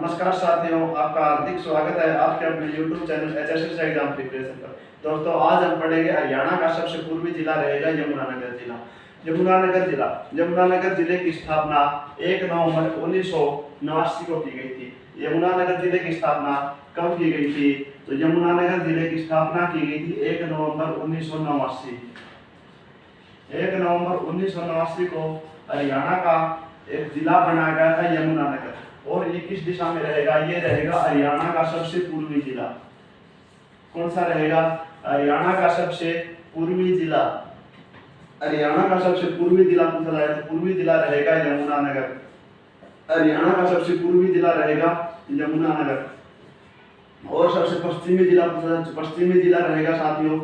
नमस्कार साथियों, आपका हार्दिक स्वागत है आपके अपने YouTube channel HSS exam preparation पर। दोस्तों, आज हम पढ़ेंगे हरियाणा का सबसे पूर्वी जिला रहेगा यमुनानगर जिला। यमुनानगर जिले की स्थापना 1 नवंबर 1989 को की गई थी। यमुनानगर जिले की स्थापना कब की गई थी? तो यमुनानगर जिले की स्थापना की गई थी 1 नवंबर 1989। 1 नवंबर 1989 को हरियाणा का एक जिला बनाया गया था यमुनानगर। और ये किस दिशा में रहेगा? ये रहेगा हरियाणा का सबसे पूर्वी जिला। कौन सा रहेगा? हरियाणा का सबसे पूर्वी जिला। हरियाणा का सबसे पूर्वी जिला पूछा जाए तो पूर्वी जिला रहेगा यमुनानगर। हरियाणा का सबसे पूर्वी जिला रहेगा यमुनानगर। और सबसे पश्चिमी जिला पूछा जाए तो पश्चिमी जिला रहेगा साथियों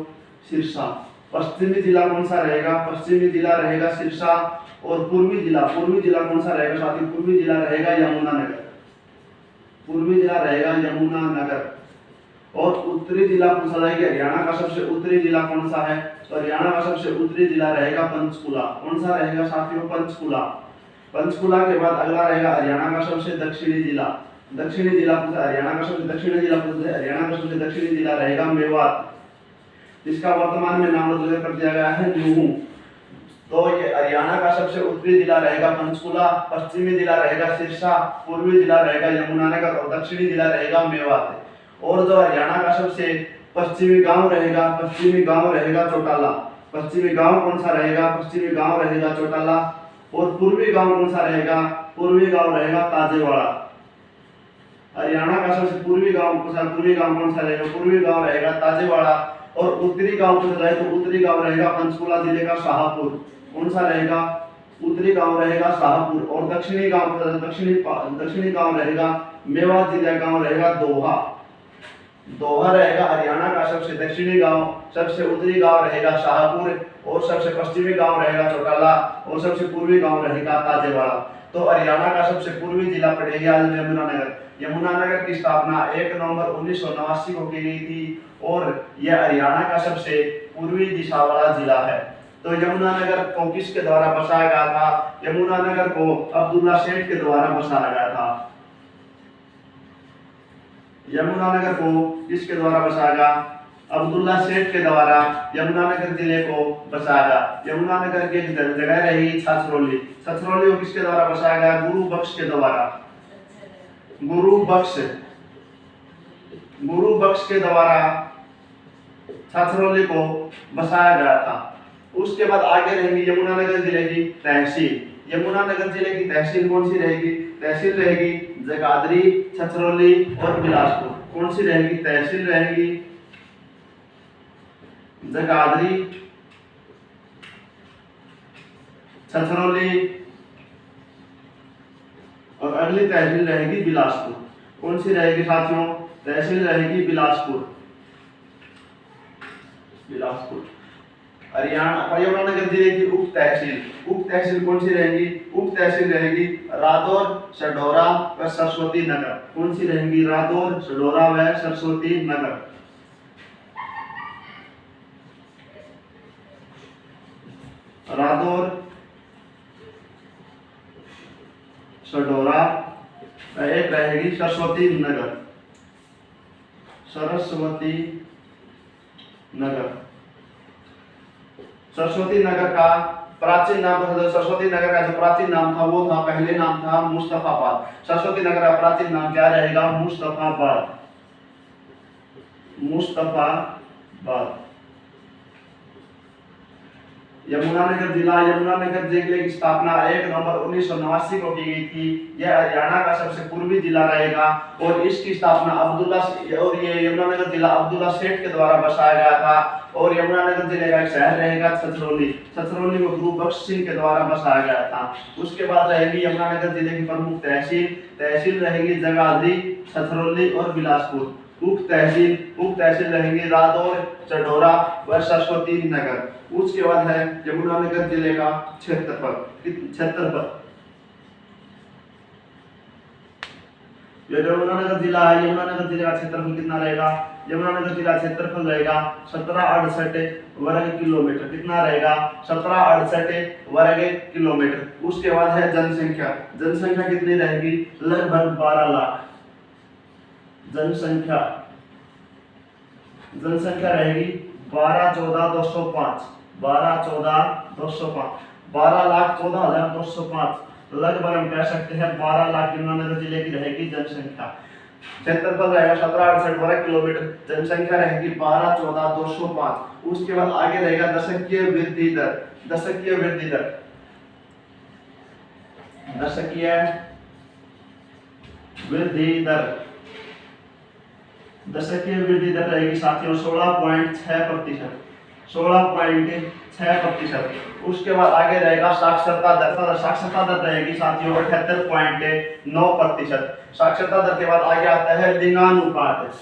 सिरसा। पश्चिमी जिला कौन सा रहेगा? पश्चिमी जिला रहेगा सिरसा। और पूर्वी जिला कौन सा रहेगा साथियों? पूर्वी जिला रहेगा यमुनानगर। पूर्वी जिला रहेगा यमुनानगर। और उत्तरी जिला पूछा जाए कि हरियाणा का सबसे उत्तरी जिला कौन सा है? तो हरियाणा का सबसे उत्तरी जिला रहेगा पंचकुला। कौन सा रहेगा साथियों? पंचकुला। पंचकुला के बाद अगला रहेगा हरियाणा का सबसे दक्षिणी जिला। दक्षिणी जिला पूछा हरियाणा का सबसे दक्षिणी जिला पूछा हरियाणा का सबसे दक्षिणी जिला रहेगा मेवात, जिसका वर्तमान में नाम बदल कर दिया गया है न्यूहू। तो ये हरियाणा का सबसे उत्तरी जिला रहेगा पंचकुला, पश्चिमी जिला रहेगा सिरसा, पूर्वी जिला रहेगा यमुनानगर और दक्षिणी जिला रहेगा मेवात। और जो हरियाणा का सबसे पश्चिमी गांव रहेगा चौटाला। पश्चिमी गांव कौन सा रहेगा? पश्चिमी गांव रहेगा चौटाला। और पूर्वी गांव कौन सा रहेगा? पूर्वी गांव रहेगा ताजेवाड़ा। हरियाणा का सबसे पूर्वी गांव कौन सा रहेगा? पूर्वी गांव रहेगा ताजेवाड़ा। और उत्तरी गांव पूछा जाए तो उत्तरी गांव रहेगा पंचकुला जिले का शाहपुर। कौन सा रहेगा? उत्तरी गांव रहेगा शाहपुर। और दक्षिणी गांव रहेगा मेवात जिला गांव रहेगा दोहा। दोहा रहेगा हरियाणा का सबसे दक्षिणी गांव। सबसे उत्तरी गांव रहेगा शाहपुर। और सबसे पश्चिमी गांव रहेगा चौटाला। और सबसे पूर्वी गांव रहेगा ताजेवाड़ा। तो हरियाणा का सबसे पूर्वी जिला पड़ेगा यमुनानगर। यमुनानगर की स्थापना 1 नवंबर 1989 को की गई थी। और यह हरियाणा का सबसे पूर्वी दिशा वाला जिला है। तो यमुनानगर को किसके द्वारा बसाया गया था? यमुनानगर को अब्दुल्ला सेठ के द्वारा बसाया गया था। यमुनानगर को किसके द्वारा बसाया गया? अब्दुल्ला सेठ के द्वारा यमुनानगर जिले को बसाया गया। यमुनानगर की एक जगह रही छछरौली। छछरौली को किसके द्वारा बसाया गया? गुरु बख्श के द्वारा। गुरु बख्श के द्वारा छछरौली को बसाया गया था। उसके बाद आगे रहेगी यमुनानगर जिले की तहसील। यमुनानगर जिले की तहसील कौन सी रहेगी? तहसील रहेगी जगाधरी, छछरौली और बिलासपुर। कौन सी रहेगी? तहसील रहेगी जगाधरी, छछरौली और अगली तहसील रहेगी बिलासपुर। कौन सी रहेगी साथियों? तहसील रहेगी बिलासपुर। हरियाणा यमुनानगर जिले की उप तहसील कौन सी रहेगी? उप तहसील रहेगी रादौर, सडोरा व सरस्वती नगर। कौन सी रहेगी? रादौर, सडोरा व सरस्वती नगर। रादौर, सडोरा व एक रहेगी सरस्वती नगर। सरस्वती नगर का प्राचीन नाम सरस्वती नगर का जो प्राचीन नाम था वो था, पहले नाम था मुस्तफाबाद। सरस्वती नगर का प्राचीन नाम क्या रहेगा? मुस्तफाबाद। यमुनानगर जिले की स्थापना 1 नवंबर 1989 को की गई थी। यह हरियाणा का सबसे पूर्वी जिला रहेगा। और इसकी स्थापना यमुनानगर जिला अब्दुल्ला सेठ के द्वारा बसाया गया था। और यमुनानगर जिले का एक शहर रहेगा छछरौली को गुरु बख्श सिंह के द्वारा बसाया गया था। उसके बाद रहेगी यमुनानगर जिले की प्रमुख तहसील रहेगी जगाधरी, छछरौली और बिलासपुर। उप तहसील रहेंगी रादौर, चडोरा व सरस्वती नगर। उसके बाद है यमुनानगर जिले का क्षेत्रफल। यमुनानगर जिला है, यमुनानगर जिले का क्षेत्रफल कितना रहेगा? यमुनानगर जिला क्षेत्रफल रहेगा 1768 वर्ग किलोमीटर। कितना रहेगा? 1768 वर्ग किलोमीटर। उसके बाद है जनसंख्या कितनी रहेगी? लगभग 12 लाख। जनसंख्या रहेगी 12,14,205, 12,14,205, 12,14,205। लगभग हम कह सकते हैं 12 लाख यमुनानगर जिले की रहेगी जनसंख्या। क्षेत्रफल रहेगा 1768 वर्ग किलोमीटर, जनसंख्या रहेगी 12,14,205। उसके बाद आगे रहेगा दशकीय वृद्धि दर। दशकीय वृद्धि दर रहेगी साथियों 16.6%, 16.6%। उसके बाद आगे रहेगा साक्षरता दर। साक्षरता दर रहेगी साथियों 78.9%। साक्षरता दर के बाद आगे आता है लिंगानुपात।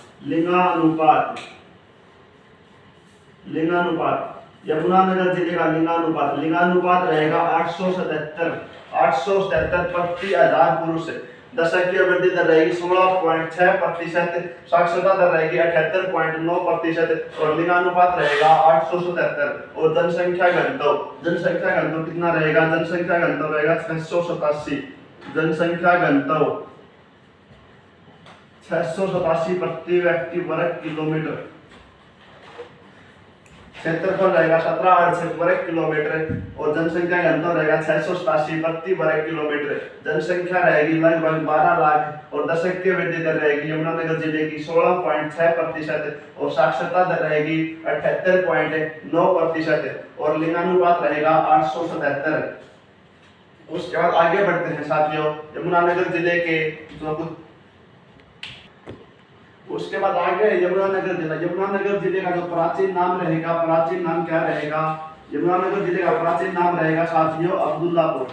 यमुनानगर जिले का लिंगानुपात रहेगा 877 प्रति 1000 पुरुष। दशकीय वृद्धि दर रहेगी 16.6%, साक्षरता दर रहेगी 78.9% और लिंगानुपात रहेगा 877। और जनसंख्या घनत्व कितना रहेगा? जनसंख्या घनत्व रहेगा 687। जनसंख्या घनत्व 687 प्रति व्यक्ति वर्ग किलोमीटर। क्षेत्रफल रहेगा 1768 वर्ग किलोमीटर और जनसंख्या घनत्व रहेगा 687 प्रति वर्ग किलोमीटर। जनसंख्या रहेगी लगभग 12 लाख और दशकीय वृद्धि दर रहेगी यमुनानगर जिले की 16.6% और साक्षरता दर रहेगी 78.9% और लिंगानुपात रहेगा 877। उसके बाद आगे बढ़ते हैं साथियों यमुनानगर जिले के जो कुछ। उसके बाद आगे यमुनानगर जिले का जो प्राचीन नाम रहेगा, प्राचीन नाम क्या रहेगा? यमुनानगर जिले का प्राचीन नाम रहेगा साथियों अब्दुल्लापुर।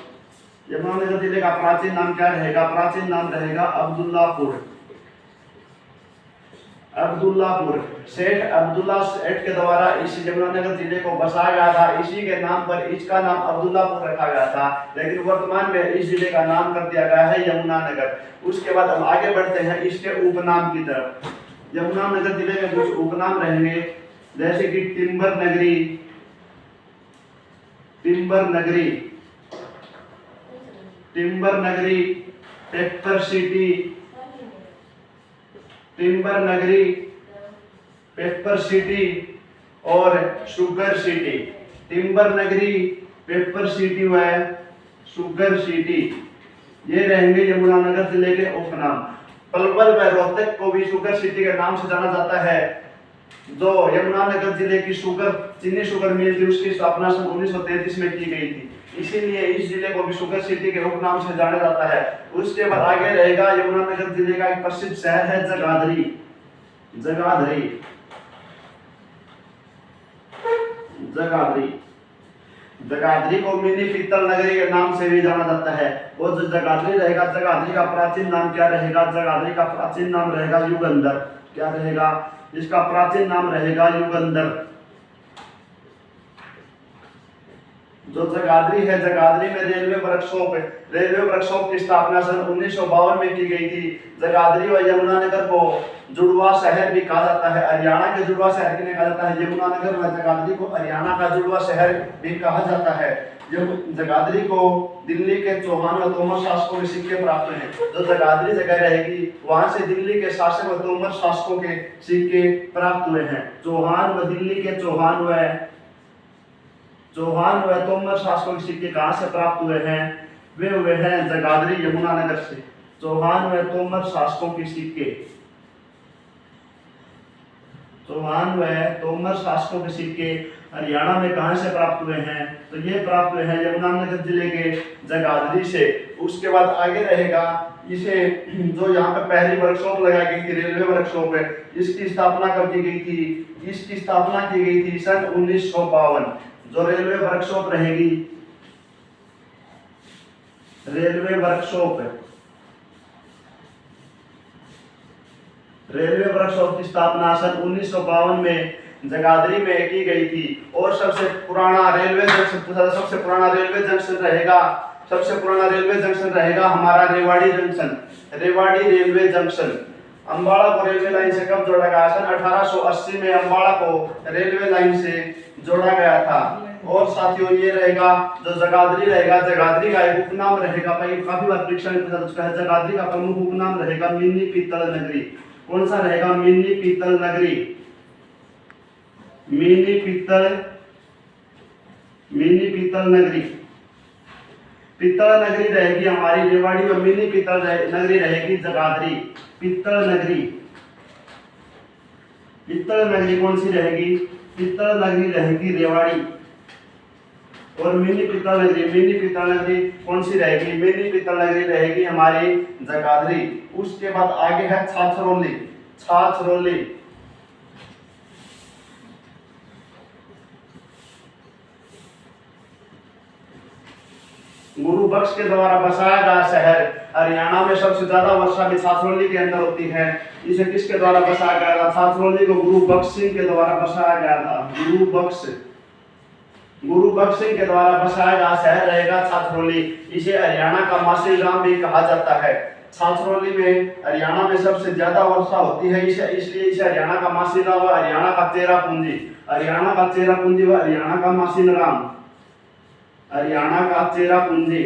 यमुनानगर जिले का प्राचीन नाम क्या रहेगा? प्राचीन नाम रहेगा अब्दुल्लापुर। सेठ अब्दुल्ला सेठ के द्वारा इस यमुनानगर जिले को बसाया गया था। इसी के नाम पर इसका नाम अब्दुल्लापुर रखा गया था, लेकिन वर्तमान में इस जिले का नाम कर दिया गया है यमुनानगर। उसके बाद हम आगे बढ़ते हैं इसके उपनाम की तरफ। यमुनानगर जिले में कुछ उपनाम रहेंगे जैसे कि टिम्बर नगरी, पेपर सिटी और शुगर सिटी। टिम्बर नगरी, पेपर सिटी व शुगर सिटी ये रहेंगे यमुनानगर जिले के उपनाम। पलवल व रोहतक को भी शुगर सिटी के नाम से जाना जाता है। जो यमुनानगर जिले की चीनी शुगर मिल थी उसकी स्थापना सन 1933 में की गई थी, इसीलिए इस जिले को भी शुगर सिटी के उपनाम से जाना जाता है। उसके बाद आगे रहेगा यमुनानगर जिले का एक प्रसिद्ध शहर है जगाधरी को मिनी पीतल नगरी के नाम से भी जाना जाता है। वो जो जगाधरी रहेगा, जगाधरी का प्राचीन नाम क्या रहेगा? जगाधरी का प्राचीन नाम रहेगा युगंधर। क्या रहेगा? इसका प्राचीन नाम रहेगा युगंधर। जो जगाधरी है, जगाधरी में रेलवे वर्कशॉप की स्थापना सन 1952 में की गई थी। जगाधरी व यमुनानगर को जुड़वा शहर भी कहा जाता है। हरियाणा के जुड़वा शहर किन्हें कहा जाता है? यमुनानगर व जगाधरी को हरियाणा का जुड़वा शहर भी कहा जाता है। जगाधरी को दिल्ली के चौहान व तोमर शासकों के सिक्के प्राप्त हैं। जो जगाधरी जगह रहेगी वहां से दिल्ली के शासक व तोमर शासकों के सिक्के प्राप्त हुए हैं। चौहान व तोमर शासकों के सिक्के कहां से प्राप्त हुए हैं? वे हुए हैं जगाधरी यमुनानगर से। चौहान व तोमर शासकों के सिक्के हरियाणा में कहां से प्राप्त हुए हैं? तो ये प्राप्त हुए हैं यमुनानगर जिले के जगाधरी से। उसके बाद आगे रहेगा इसे जो यहाँ पे पहली वर्कशॉप लगाई गई थी, रेलवे वर्कशॉप है, इसकी स्थापना कब की गई थी? इसकी स्थापना की गई थी सन 1952। जो रेलवे वर्कशॉप रहेगी, रेलवे वर्कशॉप की स्थापना सन 1952 में जगाधरी में की गई थी। और सबसे पुराना रेलवे जंक्शन रहेगा हमारा रेवाड़ी रेलवे जंक्शन। अंबाला को रेलवे लाइन से कब जोड़ा गया? सन 1880 में अंबाला को रेलवे लाइन से जोड़ा गया था। और साथियों ये रहेगा जो जगाधरी रहेगा, जगाधरी का एक उपनाम रहेगा, काफी बार परीक्षा में पूछा जाता है, जगाधरी का प्रमुख उपनाम रहेगा मिनी पीतल नगरी। कौन सा रहेगा? मिनी पीतल नगरी। मिनी पीतल नगरी। पीतल नगरी रहेगी हमारी रेवाड़ी और मिनी पीतल नगरी रहेगी जगाधरी। पीतल नगरी कौन सी रहेगी? पीतल नगरी रहेगी रेवाड़ी और मिनी पीतल नगरी कौन सी रहेगी? मिनी पीतल नगरी रहेगी हमारी जगाधरी। उसके बाद आगे है छाछरौली। गुरु बख्श के द्वारा बसाया गया शहर। हरियाणा में सबसे ज्यादा वर्षा भी छाछरौली के अंदर होती है। इसे किसके द्वारा बसाया गया था? छाछरौली को गुरु बख्श सिंह के द्वारा बसाया गया था। गुरु बख्श सिंह के द्वारा बसाया गया शहर रहेगा छाछरौली। इसे हरियाणा का मासिलगाम भी कहा जाता है। छाछरौली में हरियाणा में सबसे ज्यादा वर्षा होती है, इसलिए इसे हरियाणा का मासिलगाम व हरियाणा का चेरापूंजी व हरियाणा का मासिलगाम, हरियाणा का चेरापूंजी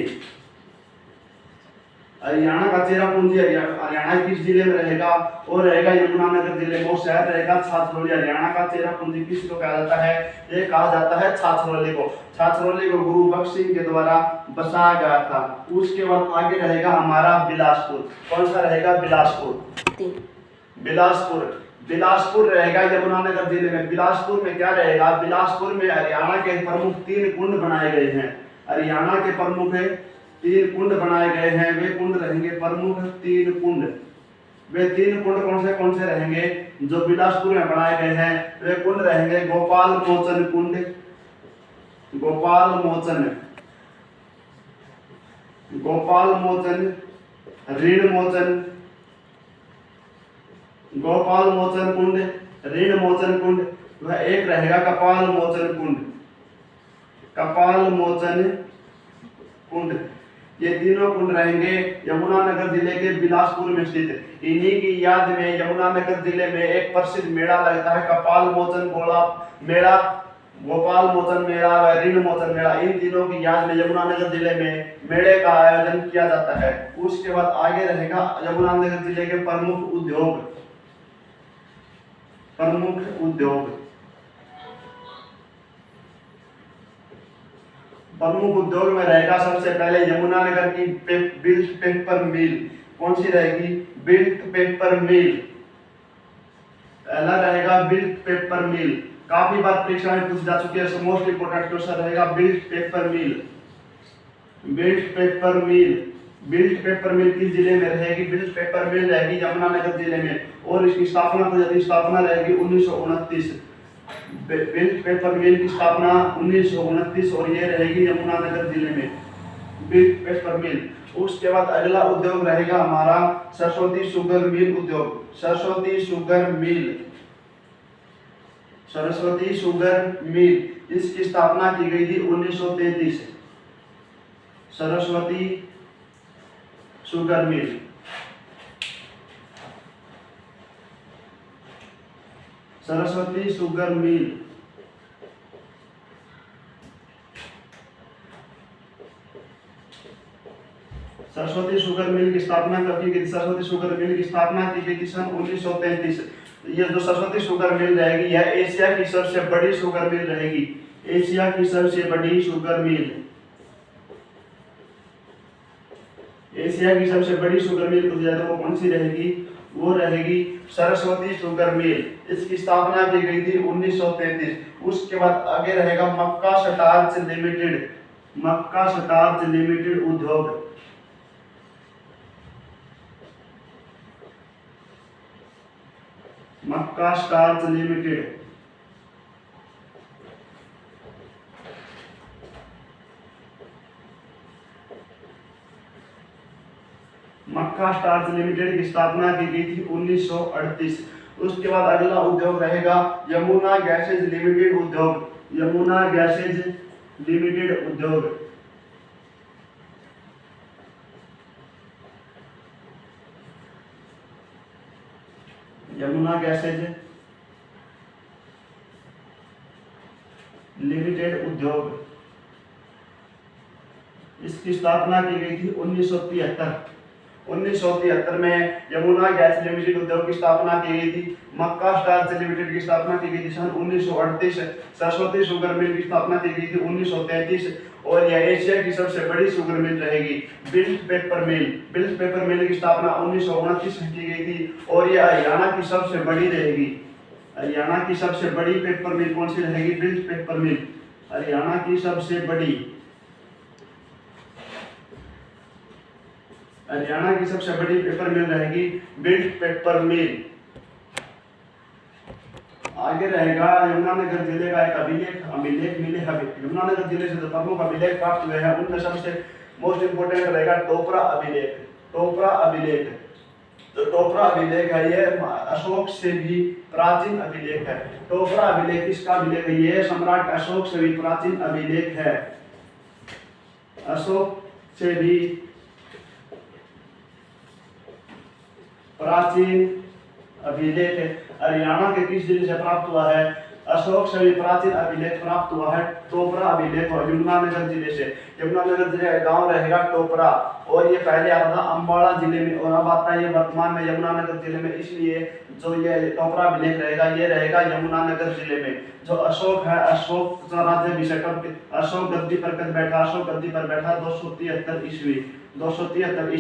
हरियाणा किस जिले में रहेगा? और रहेगा यमुनानगर जिले में। वो शहर रहेगा छाछरौली। हरियाणा का चेरापूंजी किसको कहा जाता है? ये कहा जाता है छाछरौली को। छाछरौली को गुरु बख्श सिंह के द्वारा बसाया गया था। उसके बाद आगे रहेगा हमारा बिलासपुर। कौन सा रहेगा? बिलासपुर रहेगा यमुनानगर जिले में। बिलासपुर में क्या रहेगा? बिलासपुर में हरियाणा के प्रमुख 3 कुंड बनाए गए हैं। हरियाणा के प्रमुख 3 कुंड बनाए गए हैं। वे कुंड रहेंगे प्रमुख 3 कुंड। वे 3 कुंड कौन से रहेंगे जो बिलासपुर में बनाए गए हैं? वे कुंड रहेंगे गोपाल मोचन कुंड, ऋण मोचन कुंड। वह एक रहेगा कपाल मोचन कुंड। ये तीनों कुंड रहेंगे यमुनानगर जिले के बिलासपुर में स्थित। इन्हीं की याद में यमुनानगर जिले में एक प्रसिद्ध मेला लगता है, गोपाल मोचन मेला व ऋण मोचन मेला। इन तीनों की याद में यमुनानगर जिले में मेले का आयोजन किया जाता है। उसके बाद आगे रहेगा यमुनानगर जिले के प्रमुख उद्योग में रहेगा सबसे पहले यमुनानगर की बिल्ट पेपर मिल। कौन सी रहेगी? बिल्ट पेपर मिल। पहला रहेगा बिल्ट पेपर मिल। काफी बार परीक्षा में पूछ जा चुकी है, मोस्ट इंपोर्टेंट क्वेश्चन रहेगा बिल्ट पेपर मिल किस जिले में रहेगी? बिल्ट पेपर मिल रहेगी यमुनानगर जिले में और इसकी स्थापना रहेगी 1929। बिल्ट पेपर मिल की स्थापना 1929 और ये रहेगी यमुनानगर जिले में बिल्ट पेपर मिल। उसके बाद अगला उद्योग रहेगा हमारा सरस्वती शुगर मिल। इसकी स्थापना की गई थी 1933। Saraswati sugar mill Saraswati sugar mill की स्थापना कब की गई? सरस्वती शुगर मिल की स्थापना की गई थी सन 1933। ये जो सरस्वती शुगर मिल रहेगी यह एशिया की सबसे बड़ी शुगर मिल रहेगी। एशिया की सबसे बड़ी शुगर मिल वो कौन सी रहेगी? वो रहेगी सरस्वती शुगर मिल। इसकी स्थापना की गई थी 1933। उसके बाद आगे रहेगा मक्का स्टार्च लिमिटेड उद्योग। मक्का स्टार्च लिमिटेड की स्थापना की गई थी 1938। उसके बाद अगला उद्योग रहेगा यमुना गैसेज लिमिटेड उद्योग। यमुना गैसेज लिमिटेड उद्योग। इसकी स्थापना की गई थी 1973 1973 में यमुना गैस लिमिटेड उद्योग की स्थापना की गई थी। मक्का स्टार्च लिमिटेड की स्थापना की गई थी सन 1938। सरस्वती शुगर मिल की स्थापना की गई थी 1933 और यह एशिया की सबसे बड़ी शुगर मिल रहेगी। बिल्ट पेपर मिल की स्थापना 1929 में की गई थी और यह हरियाणा की सबसे बड़ी रहेगी। हरियाणा की सबसे बड़ी पेपर मिल कौन सी रहेगी? बिल्ट पेपर मिल, हरियाणा की सबसे बड़ी, हरियाणा की सबसे बड़ी पेपर मिल रहेगी बिल्ट पेपर मिल। आगे रहेगा यमुनानगर जिले का एक अभिलेख मिले हैं। यमुनानगर जिले से जो प्रमुख अभिलेख प्राप्त हुए हैं उनमें सबसे मोस्ट इंपोर्टेंट रहेगा टोपरा अभिलेख। तो टोपरा अभिलेख है ये अशोक से भी प्राचीन अभिलेख है। टोपरा अभिलेख किसका अभिलेख है? ये सम्राट अशोक से भी प्राचीन अभिलेख है। अशोक से भी प्राचीन अभिलेख है। हरियाणा के किस जिले से प्राप्त हुआ है? अशोक से भी प्राचीन अभिलेख प्राप्त हुआ है टोपरा अभिलेख और यमुनानगर जिले से। यमुनानगर जिले का गांव रहेगा टोपरा और ये पहले आता था अंबाला जिले में और अब आता है ये वर्तमान में यमुनानगर जिले में। इसलिए जो ये टोपरा अभिलेख रहेगा ये रहेगा यमुनानगर जिले में। जो अशोक है, अशोक का राज्याभिषेक, अशोक गद्दी पर कब बैठा? अशोक गद्दी पर बैठा 273 ईस्वी। 273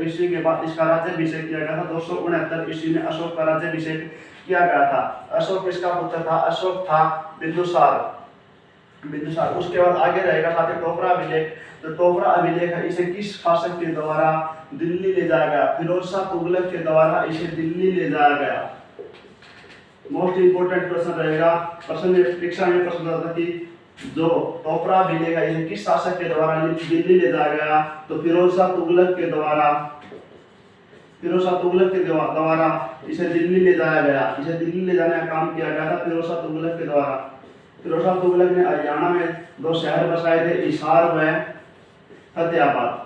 ईस्वी के बाद इसका राज्याभिषेक किया गया था। 269 ईस्वी में अशोक का राज्याभिषेक किया गया था। अशोक किसका पुत्र था? अशोक था बिंदुसार। उसके बाद आगे रहेगा साथ ही टोपरा अभिलेख। तो टोपरा अभिलेख है, इसे किस शासक के द्वारा दिल्ली ले जाया गया? फिरोज शाह तुगलक के द्वारा इसे दिल्ली ले जाया गया। मोस्ट इंपोर्टेंट प्रश्न रहेगा, परीक्षा में प्रश्न आता कि जो टोपरा अभिलेख है इसे किस शासक के द्वारा दिल्ली ले जाया गया? तो फिरोज शाह तुगलक के द्वारा इसे दिल्ली ले जाया गया। इसे दिल्ली ले जाने का काम किया गया था फिरोज शाह तुगलक के द्वारा। फिरोज शाह तुगलक ने हरियाणा में 2 शहर बसाए थे, हिसार व फतेहाबाद।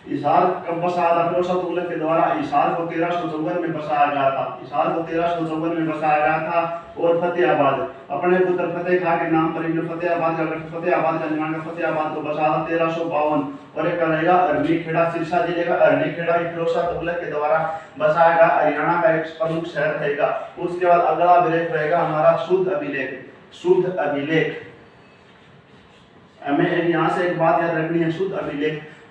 हिसार कब बसाया था फिरोज शाह तुगलक के द्वारा? हिसार को 1354 में बसाया गया था। और फतेहाबाद अपने पुत्र फतेह खां के नाम पर इन्होंने फतेहाबाद का निर्माण कर फतेहाबाद को बसाया था 1352। और एक रहेगा अरनी खेड़ा, सिरसा जिले का अरनी खेड़ा फिरोज शाह तुगलक के द्वारा बसाया गया हरियाणा का एक प्रमुख शहर रहेगा। उसके बाद अगला अभिलेख रहेगा हमारा शुद्ध अभिलेख। हमें यहाँ से एक बात याद रखनी है,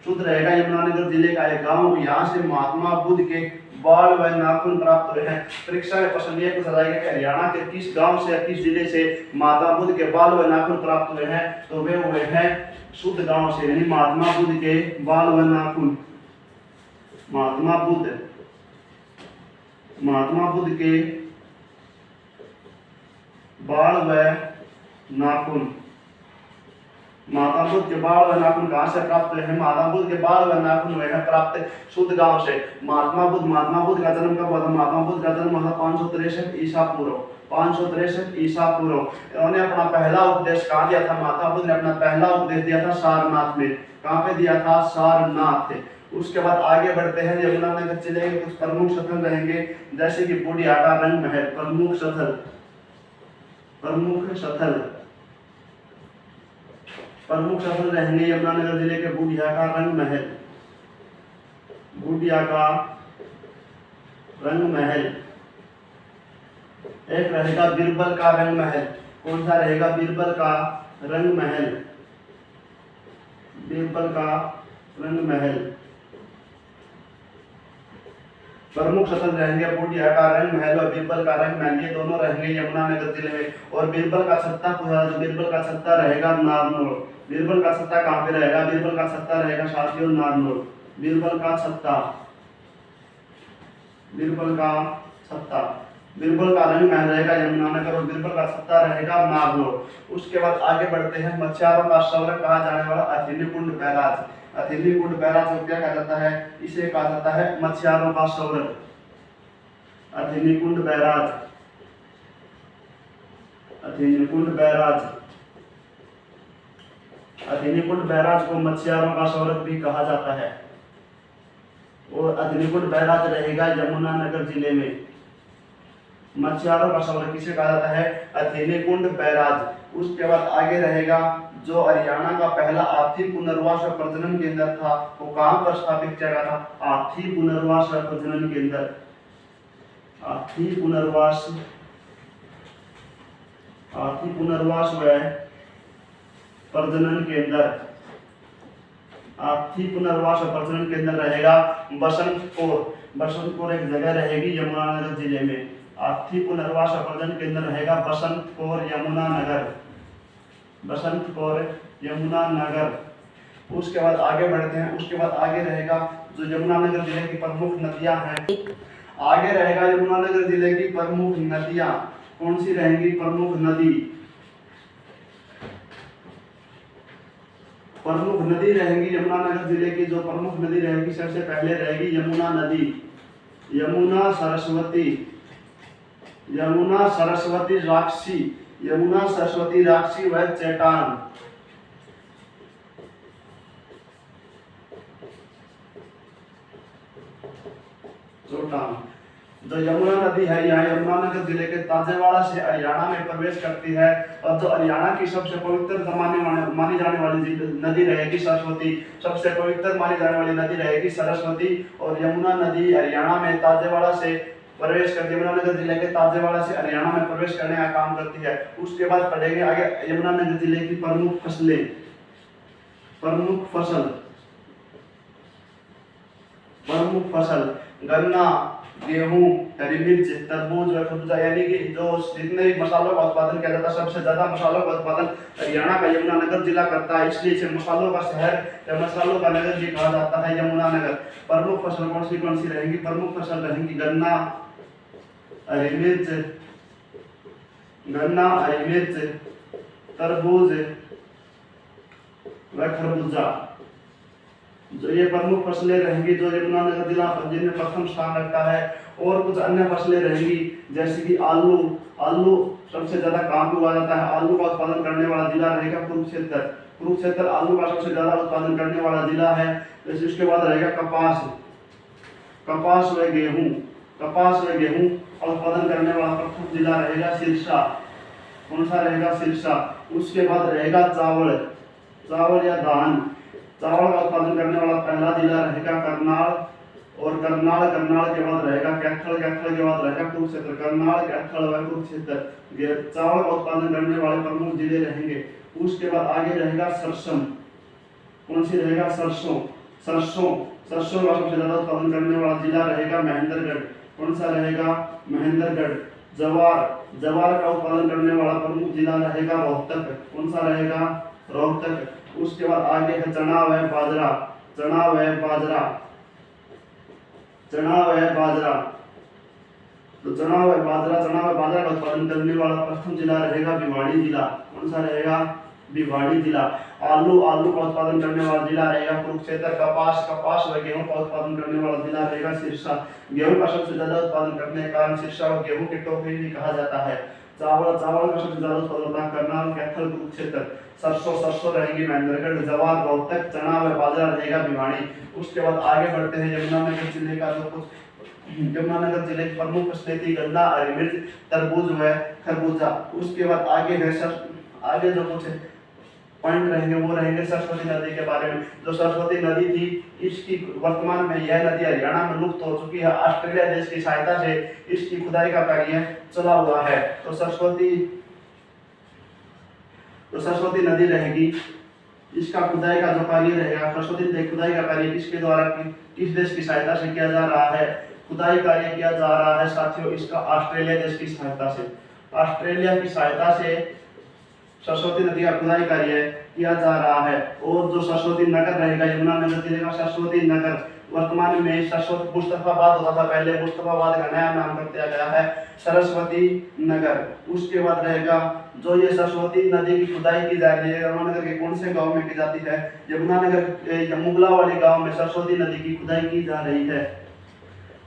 शुद्ध रहेगा यमुनानगर जिले का एक गांव। यहाँ से महात्मा बुद्ध के बाल व नाखून प्राप्त हुए हैं। परीक्षा में प्रश्न ये पूछा जाएगा कि हरियाणा के किस गांव से या किस जिले से महात्मा बुद्ध के बाल व नाखून प्राप्त हुए हैं? तो वे हुए हैं शुद्ध गांव से, यानी महात्मा बुद्ध के बाल व नाखून। महात्मा बुद्ध के बाल व नाखून। महात्मा बुद्ध के बाल व नाखून कहाँ से प्राप्त हुए हैं? महात्मा बुद्ध के बाल व नाखून हुए हैं प्राप्त शुद्ध गांव से। महात्मा बुद्ध का जन्म कब हुआ था? महात्मा बुद्ध का जन्म हुआ 563 ईसा पूर्व। इन्होंने अपना पहला उपदेश कहाँ दिया था? महात्मा बुद्ध ने अपना पहला उपदेश दिया था सारनाथ में। कहाँ पे दिया था? सारनाथ। उसके बाद आगे बढ़ते हैं। यमुनानगर जिले के कुछ प्रमुख स्थल रहेंगे जैसे कि बूढ़िया का रंग महल। प्रमुख स्थल रहेंगे यमुनानगर जिले के बूढ़िया का रंग महल। एक रहेगा बीरबल का रंग महल। कौन सा रहेगा? बीरबल का रंग महल। प्रमुख स्थल रहेंगे बूढ़िया का रंग महल और बीरबल का रंग महल, ये दोनों रहेंगे यमुनानगर जिले में। और बीरबल का छत्ता पूछा तो बीरबल का छत्ता रहेगा नारनौल। बीरबल का छत्ता कहाँ पे रहेगा? बीरबल का छत्ता रहेगा साथियों नारनौल। बीरबल का रंग महल रहेगा यमुनानगर और बीरबल का छत्ता रहेगा नारनौल। उसके बाद आगे बढ़ते हैं। मछुआरों का स्वर्ग कहा जाने वाला अथिनी कुंड बैराज को क्या कहा जाता है? इसे कहा जाता है मछुआरों का स्वर्ग, अथिनी कुंड बैराज को मछुआरों का स्वर्ग भी कहा जाता है। और अथिनी कुंड बैराज रहेगा यमुनानगर जिले में। मछुआरों का स्वर्ग किसे कहा जाता है? अथिनी कुंड बैराज। उसके बाद आगे रहेगा जो हरियाणा का पहला आर्थिक पुनर्वास और प्रजनन केंद्र था वो कहाँ पर स्थापित किया गया था? आर्थिक पुनर्वास और प्रजनन केंद्र, आर्थिक पुनर्वास व प्रजनन केंद्र, आर्थिक पुनर्वास और प्रजनन केंद्र रहेगा बसंतपुर। बसंतपुर एक जगह रहेगी यमुनानगर जिले में। आर्थिक पुनर्वास और प्रजनन केंद्र रहेगा बसंतपुर यमुनानगर, बसंतपुर यमुनानगर। उसके बाद आगे बढ़ते हैं। उसके बाद आगे रहेगा जो यमुनानगर जिले की प्रमुख नदियां हैं, आगे रहेगा यमुनानगर जिले की प्रमुख नदियां। कौन सी रहेंगी प्रमुख नदी? प्रमुख नदी रहेंगी यमुनानगर जिले की जो प्रमुख नदी रहेगी, सबसे पहले रहेगी यमुना नदी, यमुना सरस्वती, यमुना सरस्वती राक्षी, यमुना सरस्वती राक्षी व चेटान। चोटान। जो यमुना नदी है यहाँ यमुनानगर जिले के ताजेवाड़ा से हरियाणा में प्रवेश करती है और जो हरियाणा की सबसे पवित्र मानी जाने वाली नदी रहेगी सरस्वती, सबसे पवित्र मानी जाने वाली नदी रहेगी सरस्वती। और यमुना नदी हरियाणा में ताजेवाड़ा से प्रवेश करती है, यमुनानगर जिले के ताजेवाड़ा से हरियाणा में प्रवेश करने का काम करती है। उसके बाद पढ़ेंगे आगे यमुनानगर जिले की प्रमुख फसलें, प्रमुख फसल, प्रमुख फसल गन्ना, गेहूं, हरी मिर्च, तरबूज व खरबूजा। यानी कि जो जितने भी मसालों का उत्पादन किया जाता है सबसे ज्यादा मसालों का उत्पादन हरियाणा का यमुनानगर जिला करता है, इसलिए इसे मसालों का शहर या मसालों का नगर भी कहा जाता है यमुनानगर। प्रमुख फसल कौन सी रहेंगी? प्रमुख फसल रहेंगी गन्ना, हरी मिर्च, गन्ना, हरी मिर्च, तरबूज व खरबूजा। जो ये प्रमुख फसलें रहेंगी जो यमुनानगर जिला जिनमें प्रथम स्थान रखता है। और कुछ अन्य फसलें रहेंगी जैसे कि आलू, आलू सबसे ज्यादा कहाँ पे उगाया जाता है? आलू का उत्पादन करने वाला जिला रहेगा कुरुक्षेत्र, कुरुक्षेत्र आलू का सबसे ज्यादा उत्पादन करने वाला जिला है। जैसे उसके बाद रहेगा कपास, कपास व गेहूं, कपास व गेहूं का उत्पादन करने वाला प्रथम जिला रहेगा सिरसा। कौन सा रहेगा? सिरसा। उसके बाद रहेगा चावल, चावल या धान, चावल का उत्पादन करने वाला पहला जिला रहेगा करनाल। और करनाल के बाद रहेगा कैथल, कैथल के बाद रहेगा कुरुक्षेत्र। करनाल, कैथल व कुरुक्षेत्र चावल का उत्पादन करने वाले प्रमुख जिले रहेंगे। उसके बाद आगे रहेगा सरसों। कौन सी रहेगा? सरसों, सरसों, सरसों का सबसे ज्यादा उत्पादन करने वाला जिला रहेगा महेंद्रगढ़। कौन सा रहेगा? महेंद्रगढ़। जवार, जवार का उत्पादन करने वाला प्रमुख जिला रहेगा रोहतक। कौन सा रहेगा? रोहतक। उसके बाद आगे है चना व बाजरा, चना व बाजरा, चना व बाजरा। तो चना व बाजरा का उत्पादन करने वाला प्रथम जिला रहेगा भिवाड़ी जिला। कौन सा रहेगा? भिवाड़ी जिला। आलू, आलू का उत्पादन करने वाला जिला रहेगा कुरुक्षेत्र। कपास, कपास व गेहूं का उत्पादन करने वाला जिला रहेगा सिरसा। गेहूं का सबसे ज्यादा उत्पादन करने के कारण सिरसा को गेहूं की टोकरी भी कहा जाता है। चावल, चावल का सबसे ज्यादा उत्पादन होता है करनाल, कैथल, कुरुक्षेत्र। सरसों, सरसों रहेगी महेंद्रगढ़। जवार रोहतक, चना व बाजरा रहेगा भिवाड़ी। उसके बाद आगे बढ़ते हैं यमुनानगर जिले का जो कुछ यमुनानगर जिले की प्रमुख फसलें थी गन्ना, हरी मिर्च, तरबूज व खरबूजा। उसके बाद आगे है आगे जो कुछ पॉइंट रहेंगे वो रहेंगे सरस्वती नदी के बारे में। जो सरस्वती नदी थी इसकी वर्तमान में यह नदी हरियाणा में लुप्त हो चुकी है। ऑस्ट्रेलिया देश की सहायता से इसकी खुदाई का कार्य चला हुआ है। तो सरस्वती नदी रहेगी, इसका खुदाई का जो कार्य रहेगा, सरस्वती नदी खुदाई का कार्य किसके द्वारा किस देश की सहायता से किया जा रहा है? खुदाई कार्य किया जा रहा है साथियों इसका ऑस्ट्रेलिया देश की सहायता से। ऑस्ट्रेलिया की सहायता से सरस्वती नदी का खुदाई कार्य किया जा रहा है। और जो सरस्वती नगर रहेगा यमुनानगर जिले का सरस्वती नगर, वर्तमान में सरस्वती मुस्तफाबाद होता था पहले, मुस्तफाबाद का नया नाम कर दिया गया है सरस्वती नगर। उसके बाद रहेगा जो ये सरस्वती नदी की खुदाई की जा रही है यमुनानगर के कौन से गांव में की जाती है? यमुनानगर मुगलावाली गांव में सरस्वती नदी की खुदाई की जा रही है।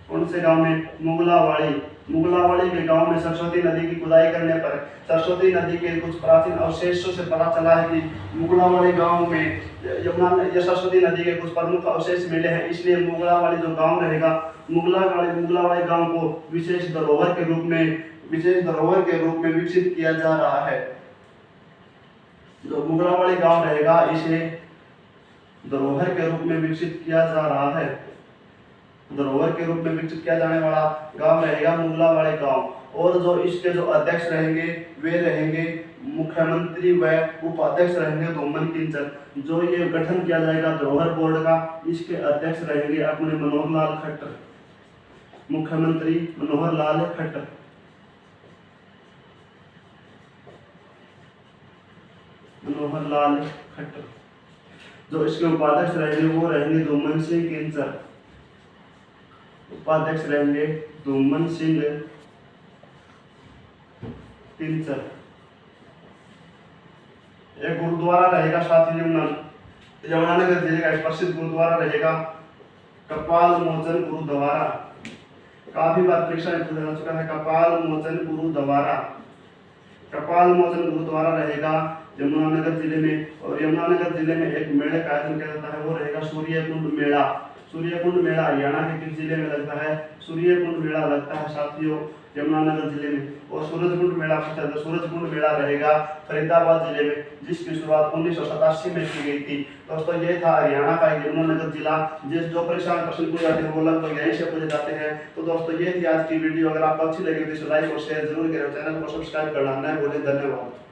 कौन से गांव में? मुगलावाड़ी। मुगलावाड़ी के गांव में सरस्वती नदी की खुदाई करने पर सरस्वती नदी के कुछ प्राचीन अवशेषों से पता चला है कि मुगलावाड़ी गांव में सरस्वती नदी के कुछ प्रमुख अवशेष मिले हैं। इसलिए मुगलावाड़ी जो गांव रहेगा, मुगलावाड़ी गांव को विशेष धरोहर के रूप में विकसित किया जा रहा है। जो मुगलावाड़ी गांव रहेगा इसे धरोहर के रूप में विकसित किया जा रहा है। धरोहर के रूप में विकसित किया जाने वाला गांव रहेगा मुगलावाड़ी गांव। और जो इसके जो अध्यक्ष रहेंगे वे रहेंगे मुख्यमंत्री व उपाध्यक्ष रहेंगे धूमन किंचन। जो ये गठन किया जाएगा धरोहर बोर्ड का, इसके अध्यक्ष रहेंगे अपने मनोहर लाल खट्टर, मुख्यमंत्री मनोहर लाल खट्टर। मनोहर लाल खट्टर। जो इसके उपाध्यक्ष रहेंगे वो रहेंगे धूमन सिंह किंचन। उपाध्यक्ष रहेंगे धूमन सिंह किंचन। एक गुरुद्वारा रहेगा साथ ही यमुनानगर जिले का एक प्रसिद्ध गुरुद्वारा रहेगा कपाल मोचन गुरुद्वारा। काफी बार परीक्षा में पूछा जा चुका है कपाल मोचन गुरुद्वारा। कपाल मोचन गुरुद्वारा रहेगा यमुनानगर जिले में। और यमुनानगर जिले में एक मेले का आयोजन किया जाता है वो रहेगा सूर्यकुंड मेला। सूर्यकुंड मेला हरियाणा के किस जिले में लगता है? सूर्यकुंड मेला लगता है साथियों यमुनानगर जिले में। और सूरजकुंड मेला सूरजकुंड मेला रहेगा फरीदाबाद जिले में, जिसकी शुरुआत 1987 में की गई थी। दोस्तों ये था हरियाणा का यमुनानगर जिला। जिस जो परीक्षा में प्रश्न पूछे जाते हैं वो लगभग यहीं से पूछे जाते हैं। तो दोस्तों ये थी आज की वीडियो। अगर आपको अच्छी लगी तो इसे लाइक और शेयर जरूर करें, चैनल को सब्सक्राइब करना न भूलें। धन्यवाद।